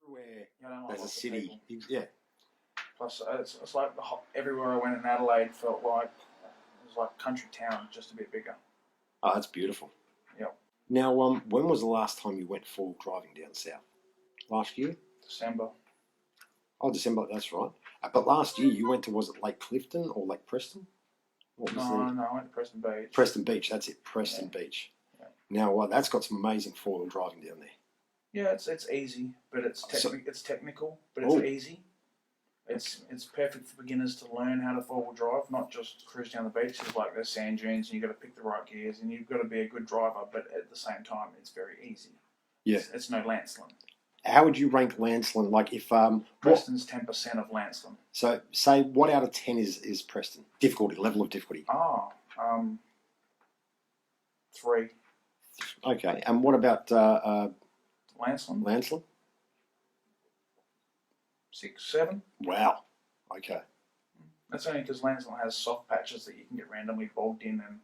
Everywhere You don't like there's a lots of city. people. Yeah. Plus, it's like everywhere I went in Adelaide felt like it was like country town, just a bit bigger. Oh, that's beautiful. Yep. Now, when was the last time you went full driving down south? Last year? December. Oh, December, that's right. But last year you went to, was it Lake Clifton or Lake Preston? What was No, I went to Preston Beach. Preston Beach, that's it, Preston Beach. Yeah. Now, that's got some amazing four-wheel driving down there. Yeah, it's easy, but it's technical, but it's easy. It's perfect for beginners to learn how to four-wheel drive, not just cruise down the beach. It's like there's sand dunes, and you've got to pick the right gears, and you've got to be a good driver. But at the same time, it's very easy. Yeah, it's no Lancelin. How would you rank Lancelin? Like if Preston's 10% of Lancelin. So say what out of 10 is Preston? Difficulty, level of difficulty. 3. Okay, and what about Lancelin? Lancelin? 6, 7. Wow. Okay. That's only because Lancelin has soft patches that you can get randomly bogged in, and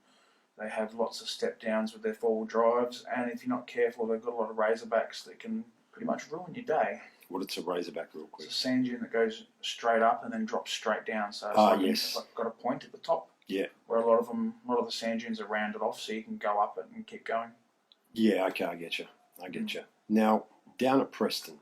they have lots of step downs with their four-wheel drives. And if you're not careful, they've got a lot of razorbacks that can pretty much ruin your day. What's a razorback, real quick? It's a sand dune that goes straight up and then drops straight down. So it's like got a point at the top. Yeah. Where a lot of the sand dunes are rounded off, so you can go up it and keep going. Yeah. Okay, I get you. Now down at Preston,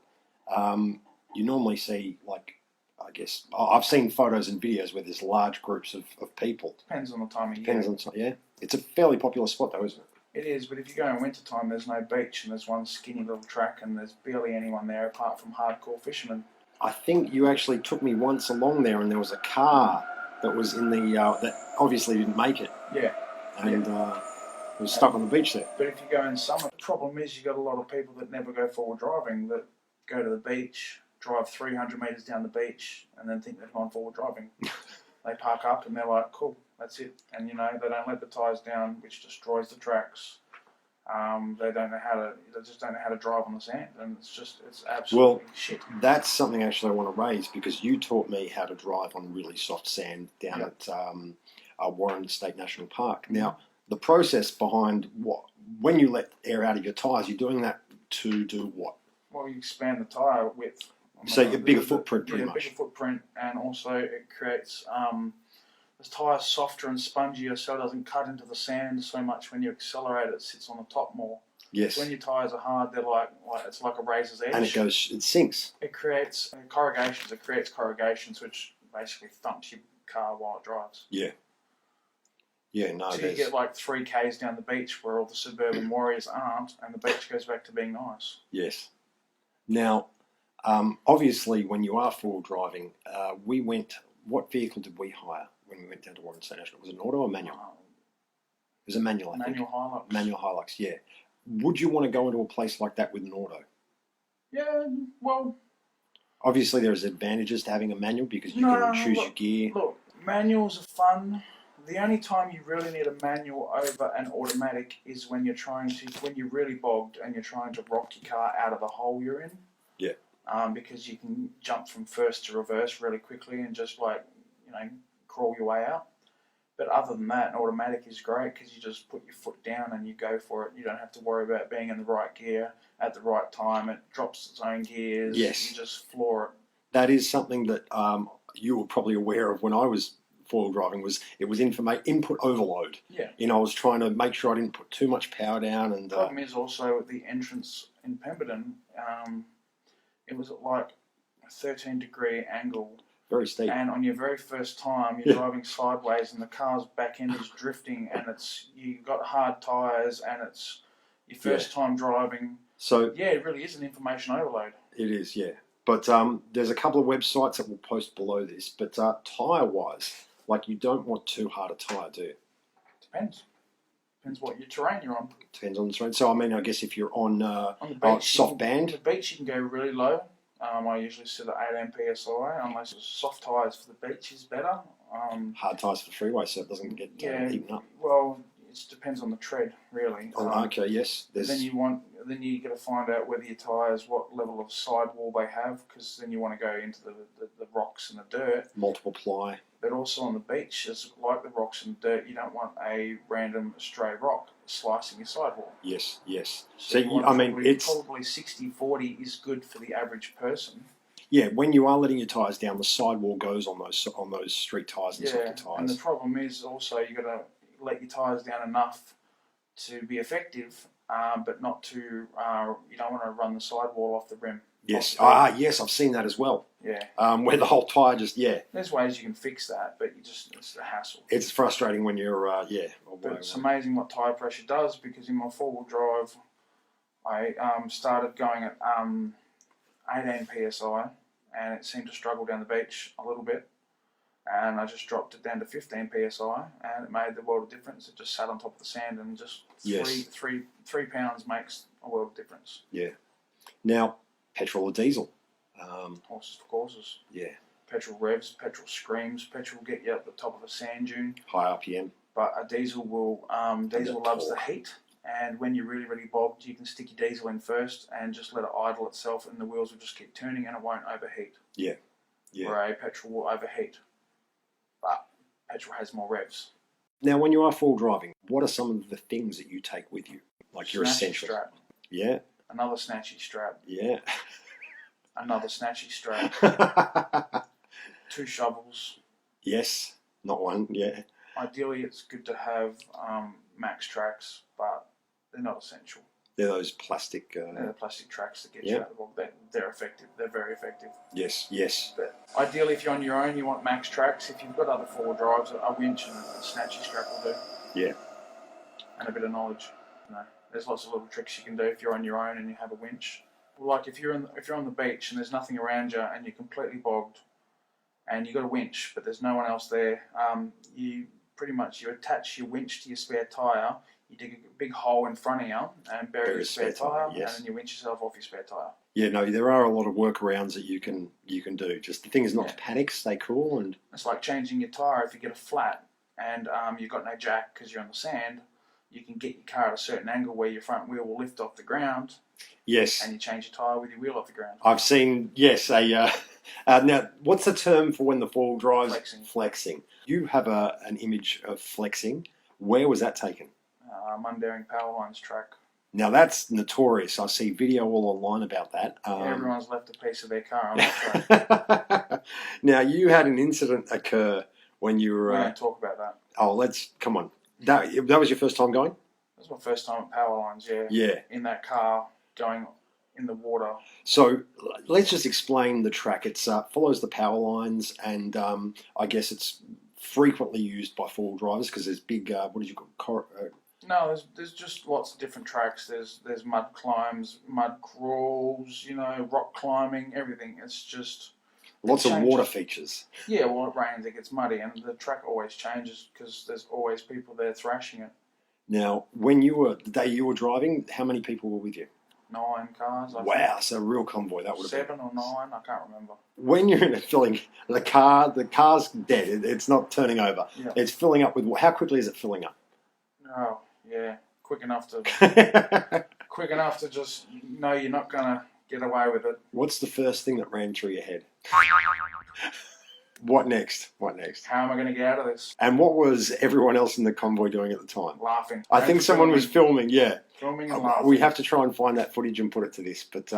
you normally see, like, I guess I've seen photos and videos where there's large groups of people. Depends on the time of year. Depends on the time. Yeah. It's a fairly popular spot though, isn't it? It is, but if you go in winter time, there's no beach and there's one skinny little track and there's barely anyone there apart from hardcore fishermen. I think you actually took me once along there, and there was a car that was in the that obviously didn't make it. Yeah. And it was stuck on the beach there. But if you go in summer, the problem is you got a lot of people that never go forward driving that go to the beach, drive 300 metres down the beach, and then think they've gone forward driving. They park up and they're like, cool, that's it. And they don't let the tyres down, which destroys the tracks. They just don't know how to drive on the sand, and it's absolutely shit. That's something actually I want to raise, because you taught me how to drive on really soft sand down at Warren State National Park. Now, the process behind when you let air out of your tyres, you're doing that to do what? Well, you expand the tyre width. So you get a bigger footprint, pretty much. Bigger footprint, and also it creates the tyre softer and spongier, so it doesn't cut into the sand so much. When you accelerate, it sits on the top more. Yes. So when your tyres are hard, they're like it's like a razor's edge. And it sinks. It creates corrugations. It creates corrugations, which basically thumps your car while it drives. Yeah. Yeah, no. So you get like 3 Ks down the beach where all the suburban warriors aren't, and the beach goes back to being nice. Yes. Now, obviously, when you are four-wheel driving, we went. What vehicle did we hire when we went down to Warren State National? Was it an auto or manual? It was a manual, I think. Manual Hilux. Manual Hilux, yeah. Would you want to go into a place like that with an auto? Yeah, well... Obviously, there's advantages to having a manual because you can choose your gear. Look, manuals are fun. The only time you really need a manual over an automatic is when you're really bogged and you're trying to rock your car out of the hole you're in. Yeah. Because you can jump from first to reverse really quickly and just crawl your way out. But other than that, an automatic is great because you just put your foot down and you go for it. You don't have to worry about being in the right gear at the right time. It drops its own gears. Yes. You just floor it. That is something that you were probably aware of when I was four-wheel driving. It was input overload. Yeah. I was trying to make sure I didn't put too much power down. And the problem is also the entrance in Pemberton. It was at like a 13-degree angle. Very steep. And on your very first time, you're driving sideways and the car's back end is drifting, and you've got hard tyres and it's your first time driving. So yeah, it really is an information overload. It is, yeah. But there's a couple of websites that will post below this. But tyre-wise, you don't want too hard a tyre, do you? Depends. Depends what your terrain you're on. Depends on the terrain. So, I guess if you're on the beach, soft band. On the beach, you can go really low. I usually sit at 18 PSI, unless soft tyres for the beach is better. Hard tyres for the freeway, so it doesn't get eaten up. Well, it depends on the tread, really. Okay, yes. Then you got to find out whether your tyres, what level of sidewall they have, because then you want to go into the rocks and the dirt. Multiple ply. But also on the beach, it's like the rocks and dirt, you don't want a random stray rock. slicing your sidewall. Yes, yes. So So, you want I mean, probably it's... probably 60-40 is good for the average person. Is good for the average person. Yeah, when you are letting your tyres down, the sidewall goes on those street tyres and softer tyres. And the problem is also you got to let your tyres down enough to be effective, but not to. You don't want to run the sidewall off the rim. Yes, yes, I've seen that as well. Yeah. Where the whole tyre just There's ways you can fix that, but it's a hassle. It's frustrating when you're But it's amazing what tyre pressure does, because in my four-wheel drive, I started going at 18 psi, and it seemed to struggle down the beach a little bit, and I just dropped it down to 15 psi, and it made the world of difference. It just sat on top of the sand, and just three pounds makes a world of difference. Yeah. Now, petrol or diesel? Horses for courses. Yeah. Petrol revs, petrol screams, petrol will get you up the top of a sand dune. High RPM. But a diesel will, diesel loves the heat, and when you're really, really bogged, you can stick your diesel in first and just let it idle itself, and the wheels will just keep turning and it won't overheat. Yeah. Yeah. Where a petrol will overheat. But petrol has more revs. Now, when you are full driving, what are some of the things that you take with you? Like your essentials? Strap. Yeah. Another snatchy strap. Yeah. Another snatchy strap. 2 shovels. Yes. Not one, yeah. Ideally, it's good to have max tracks, but they're not essential. They're those plastic... They're the plastic tracks that get you out of the bog. They're effective. They're very effective. Yes, yes. But ideally, if you're on your own, you want max tracks. If you've got other four-wheel drives, a winch and a snatchy strap will do. Yeah. And a bit of knowledge. There's lots of little tricks you can do if you're on your own and you have a winch. Like if you're on the beach and there's nothing around you and you're completely bogged, and you've got a winch but there's no one else there, you attach your winch to your spare tyre, you dig a big hole in front of you and bury your spare tyre, yes. And then you winch yourself off your spare tyre. Yeah, no, there are a lot of workarounds that you can do. Just the thing is not to panic, stay cool. And it's like changing your tyre. If you get a flat and you've got no jack because you're on the sand, you can get your car at a certain angle where your front wheel will lift off the ground. Yes. And you change your tyre with your wheel off the ground. I've seen, yes, now, what's the term for when the four-wheel drive's flexing? You have an image of flexing. Where was that taken? Mundaring Powerline's track. Now, that's notorious. I see video all online about that. Everyone's left a piece of their car on that track. Now, you had an incident occur when you were... We don't talk about that. Oh, come on. That was your first time going? That was my first time at Powerlines, yeah. Yeah. In that car, going in the water. So let's just explain the track. It follows the power lines, and I guess it's frequently used by four-wheel drivers because there's big, what did you call it? No, there's just lots of different tracks. There's mud climbs, mud crawls, rock climbing, everything. It's just... Lots of water features. Yeah, well, it rains, it gets muddy, and the track always changes because there's always people there thrashing it. Now, the day you were driving, how many people were with you? 9 cars. I think. So a real convoy. That would have been 7 or 9, I can't remember. When you're in a filling, the car's dead. It's not turning over. Yeah. It's filling up with... How quickly is it filling up? Oh, yeah. Quick enough to just know you're not going to get away with it. What's the first thing that ran through your head? What next? How am I going to get out of this? And what was everyone else in the convoy doing at the time? Laughing. I think someone was filming, yeah. Filming and laughing. We have to try and find that footage and put it to this. But,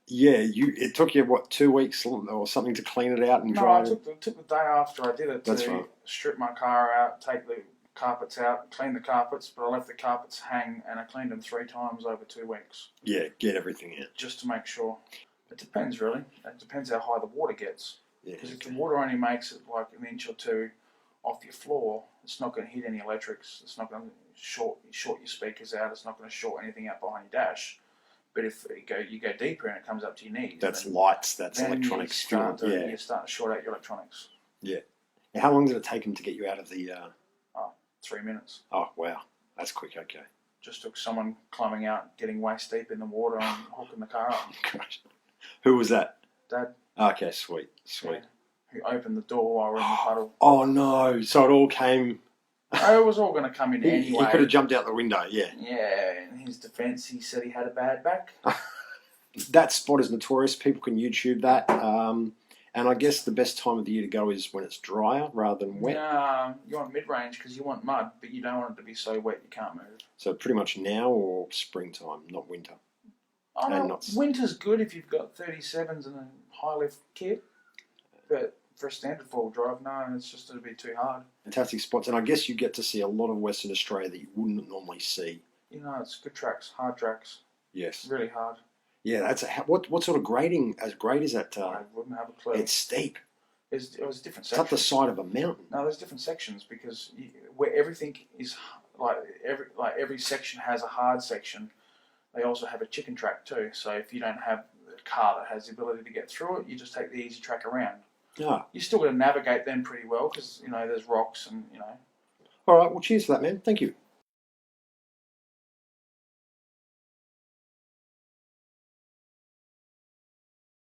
it took you, 2 weeks or something to clean it out and dry it? No, it took the day after I did it to strip my car out, take the carpets out, clean the carpets, but I left the carpets hang and I cleaned them 3 times over 2 weeks. Yeah, get everything in. Just to make sure. It depends, really. It depends how high the water gets. Because if the water only makes it like an inch or 2 off your floor, it's not going to hit any electrics. It's not going to short your speakers out. It's not going to short anything out behind your dash. But if you go deeper and it comes up to your knees, that's lights. That's electronics. You're starting to short out your electronics. Yeah. Now, how long did it take them to get you out of the? 3 minutes. Oh wow, that's quick. Okay. Just took someone climbing out, getting waist deep in the water, and hooking the car up. Gosh. Who was that? Dad. Okay, sweet. Yeah, who opened the door while we were in the puddle. Oh no! So it all came... It was all going to come in anyway. He could have jumped out the window, yeah. Yeah, in his defence, he said he had a bad back. That spot is notorious. People can YouTube that. And I guess the best time of the year to go is when it's drier rather than wet. Nah, you want mid-range because you want mud, but you don't want it to be so wet you can't move. So pretty much now or springtime, not winter. Oh no, not... winter's good if you've got 37s and a high lift kit, but for a standard four-wheel drive, no, it's just it'll be too hard. Fantastic spots, and I guess you get to see a lot of Western Australia that you wouldn't normally see. You know, it's good tracks, hard tracks. Yes. Really hard. Yeah, that's what sort of grading? As grade is that? I wouldn't have a clue. It's steep. It was different sections. It's up the side of a mountain. No, there's different sections because where everything is like every section has a hard section. They also have a chicken track too. So if you don't have a car that has the ability to get through it, you just take the easy track around. Ah. You still got to navigate them pretty well because there's rocks and. All right. Well, cheers for that, man. Thank you.